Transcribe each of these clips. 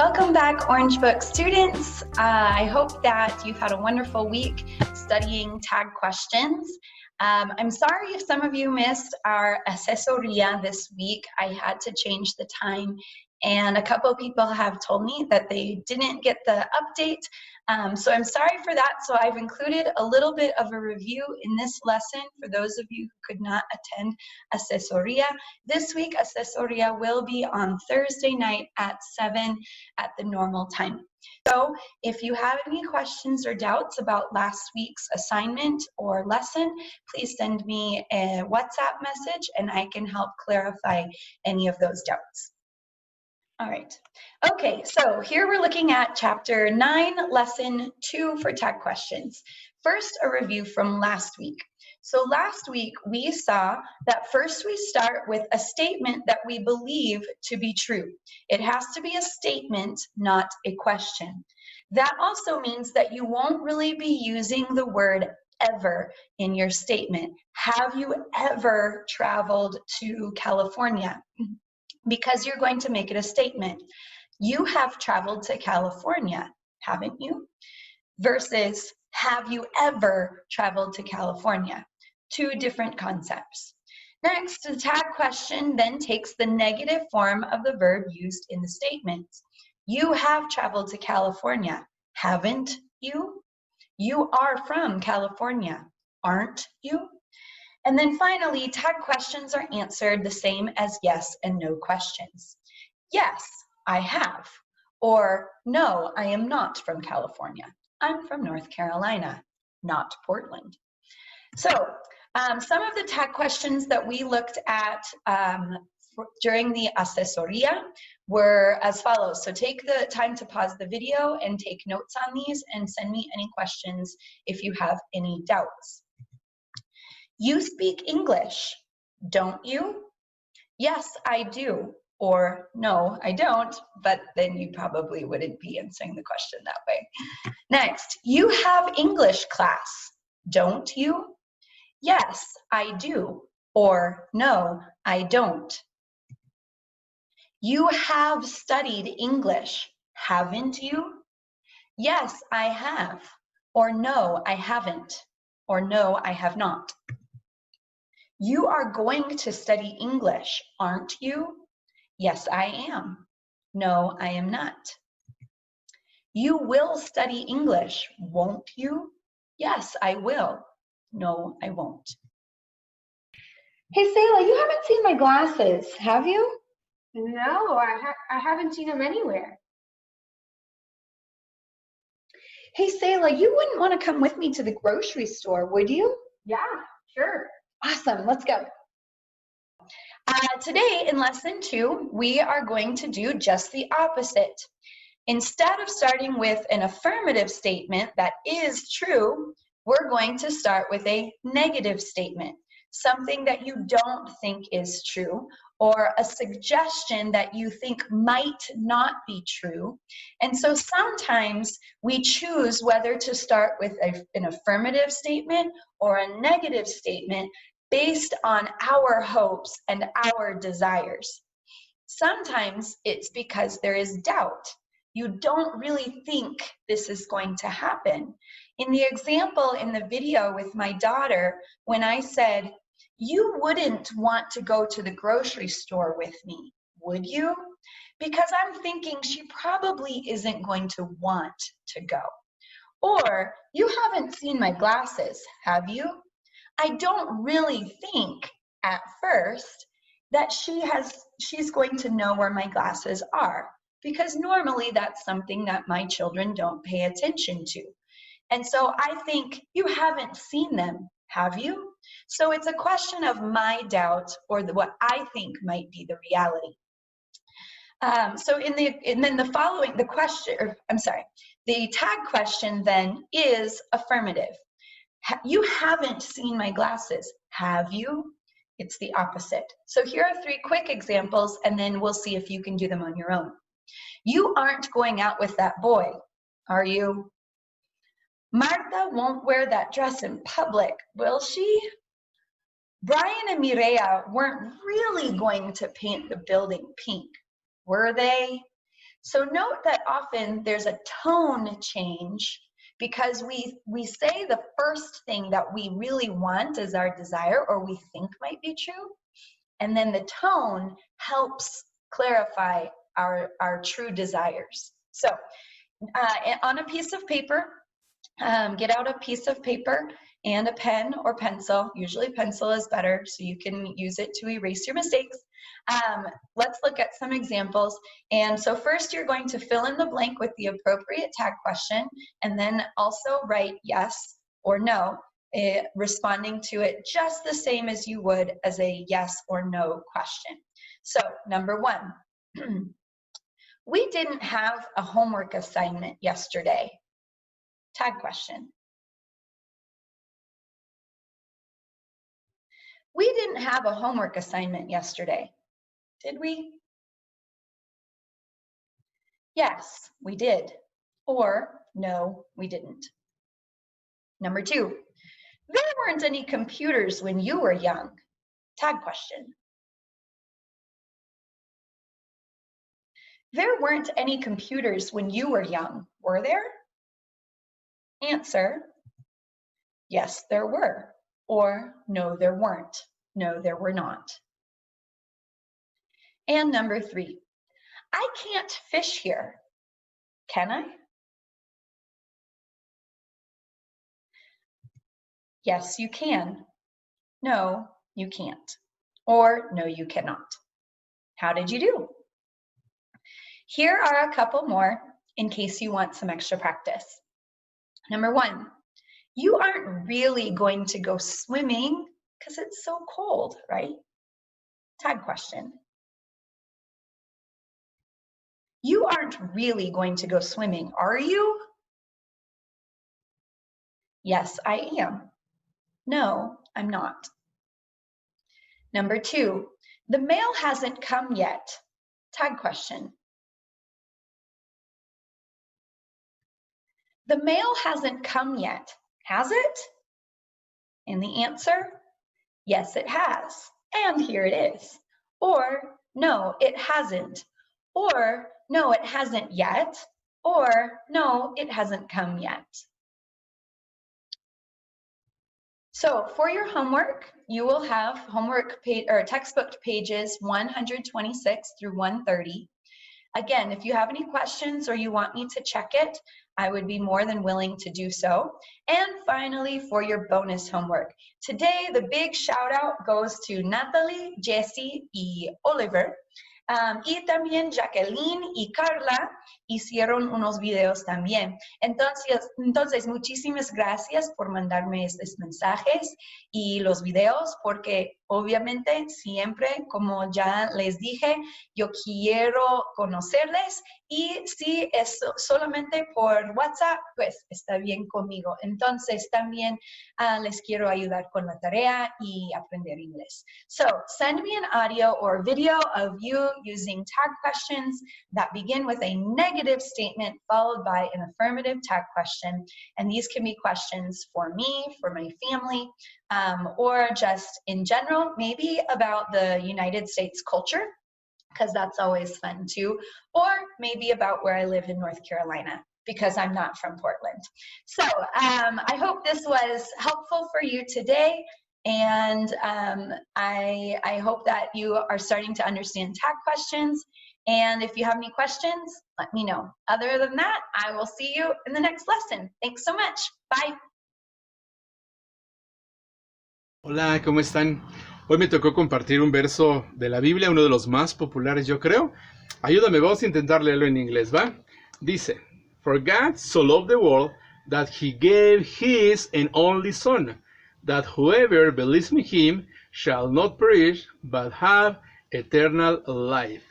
Welcome back, Orange Book students. I hope that you've had a wonderful week studying tag questions. I'm sorry if some of you missed our asesoría this week. I had to change the time, and a couple of people have told me that they didn't get the update. So I'm sorry for that. So I've included a little bit of a review in this lesson for those of you who could not attend asesoría. This week, asesoría will be on Thursday night at 7 at the normal time. So if you have any questions or doubts about last week's assignment or lesson, please send me a WhatsApp message and I can help clarify any of those doubts. All right. Okay, so here we're looking at chapter 9, lesson 2 for tag questions. First, a review from last week. So last week we saw that first we start with a statement that we believe to be true. It has to be a statement, not a question. That also means that you won't really be using the word ever in your statement. Have you ever traveled to California? Because you're going to make it a statement. You have traveled to California, haven't you? Versus, have you ever traveled to California? Two different concepts. Next, the tag question then takes the negative form of the verb used in the statement. You have traveled to California, haven't you? You are from California, aren't you? And then finally, tag questions are answered the same as yes and no questions. Yes, I have. Or no, I am not from California. I'm from North Carolina, not Portland. So some of the tag questions that we looked at during the asesoría were as follows. So take the time to pause the video and take notes on these and send me any questions if you have any doubts. You speak English, don't you? Yes, I do. Or no, I don't, but then you probably wouldn't be answering the question that way. Next, you have English class, don't you? Yes, I do. Or no, I don't. You have studied English, haven't you? Yes, I have. Or no, I haven't. Or no, I have not. You are going to study English, aren't you? Yes, I am. No, I am not. You will study English, won't you? Yes, I will. No, I won't. Hey, Sayla, you haven't seen my glasses, have you? No, I haven't seen them anywhere. Hey, Sayla, you wouldn't want to come with me to the grocery store, would you? Yeah, sure. Awesome, let's go. Today in lesson 2, we are going to do just the opposite. Instead of starting with an affirmative statement that is true, we're going to start with a negative statement, something that you don't think is true, or a suggestion that you think might not be true. And so sometimes we choose whether to start with an affirmative statement or a negative statement based on our hopes and our desires. Sometimes it's because there is doubt. You don't really think this is going to happen. In the example in the video with my daughter, when I said, you wouldn't want to go to the grocery store with me, would you? Because I'm thinking she probably isn't going to want to go. Or, you haven't seen my glasses, have you? I don't really think at first that she's going to know where my glasses are, because normally that's something that my children don't pay attention to. And so I think, you haven't seen them, have you? So it's a question of my doubt or what I think might be the reality. The tag question then is affirmative. You haven't seen my glasses, have you? It's the opposite. So here are 3 quick examples, and then we'll see if you can do them on your own. You aren't going out with that boy, are you? Marta won't wear that dress in public, will she? Brian and Mireya weren't really going to paint the building pink, were they? So note that often there's a tone change because we say the first thing that we really want is our desire or we think might be true, and then the tone helps clarify our true desires. So on a piece of paper, get out a piece of paper and a pen or pencil. Usually pencil is better, so you can use it to erase your mistakes. Let's look at some examples. And so first you're going to fill in the blank with the appropriate tag question, and then also write yes or no, responding to it just the same as you would as a yes or no question. So number 1, we didn't have a homework assignment yesterday. Tag question. We didn't have a homework assignment yesterday, did we? Yes, we did. Or no, we didn't. Number 2, there weren't any computers when you were young. Tag question. There weren't any computers when you were young, were there? Answer, yes, there were. Or no, there weren't. No, there were not. And number 3, I can't fish here. Can I? Yes, you can. No, you can't. Or no, you cannot. How did you do? Here are a couple more in case you want some extra practice. Number 1, you aren't really going to go swimming because it's so cold, right? Tag question. You aren't really going to go swimming, are you? Yes, I am. No, I'm not. Number 2, the mail hasn't come yet. Tag question. The mail hasn't come yet, has it? And the answer, yes, it has. And here it is. Or no, it hasn't. Or no, it hasn't yet. Or no, it hasn't come yet. So for your homework, you will have homework page or textbook pages 126 through 130. Again, if you have any questions or you want me to check it, I would be more than willing to do so. And finally, for your bonus homework. Today, the big shout out goes to Natalie, Jessie, y Oliver. Y también Jacqueline y Carla hicieron unos videos también. Entonces, muchísimas gracias por mandarme estos mensajes y los videos, porque obviamente siempre, como ya les dije, yo quiero conocerles, y si es solamente por WhatsApp, pues está bien conmigo. Entonces, también les quiero ayudar con la tarea y aprender inglés. So, send me an audio or video of you using tag questions that begin with a negative statement followed by an affirmative tag question. And these can be questions for me, for my family, or just in general, maybe about the United States culture, because that's always fun too, or maybe about where I live in North Carolina, because I'm not from Portland. So I hope this was helpful for you today, and I hope that you are starting to understand tag questions, and if you have any questions, let me know. Other than that, I will see you in the next lesson. Thanks so much. Bye. Hola, ¿cómo están? Hoy me tocó compartir un verso de la Biblia, uno de los más populares, yo creo. Ayúdame, vamos a intentar leerlo en inglés, ¿va? Dice, For God so loved the world that he gave his and only Son, that whoever believes in him shall not perish, but have eternal life.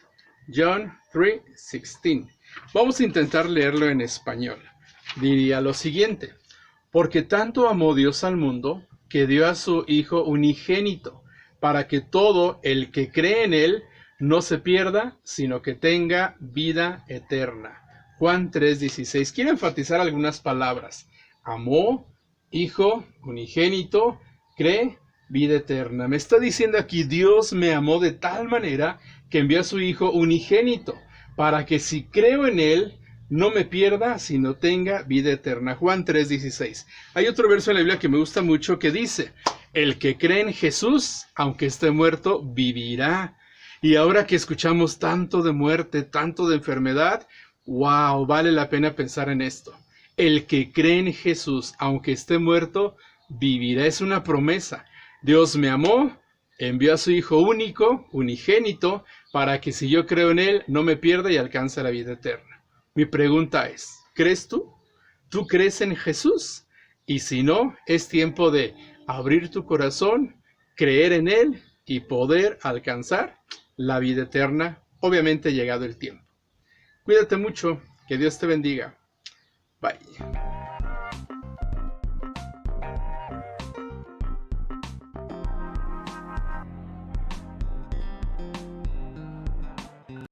John 3:16. Vamos a intentar leerlo en español. Diría lo siguiente, porque tanto amó Dios al mundo, que dio a su Hijo unigénito, para que todo el que cree en Él no se pierda, sino que tenga vida eterna. Juan 3:16. Quiero enfatizar algunas palabras. Amó, Hijo, unigénito, cree, vida eterna. Me está diciendo aquí, Dios me amó de tal manera que envió a su Hijo unigénito, para que si creo en Él, no me pierda, sino tenga vida eterna. Juan 3:16. Hay otro verso en la Biblia que me gusta mucho que dice, el que cree en Jesús, aunque esté muerto, vivirá. Y ahora que escuchamos tanto de muerte, tanto de enfermedad, wow, vale la pena pensar en esto. El que cree en Jesús, aunque esté muerto, vivirá. Es una promesa. Dios me amó, envió a su Hijo único, unigénito, para que si yo creo en Él, no me pierda y alcance la vida eterna. Mi pregunta es, ¿crees tú? ¿Tú crees en Jesús? Y si no, es tiempo de abrir tu corazón, creer en Él y poder alcanzar la vida eterna, obviamente llegado el tiempo. Cuídate mucho, que Dios te bendiga. Bye.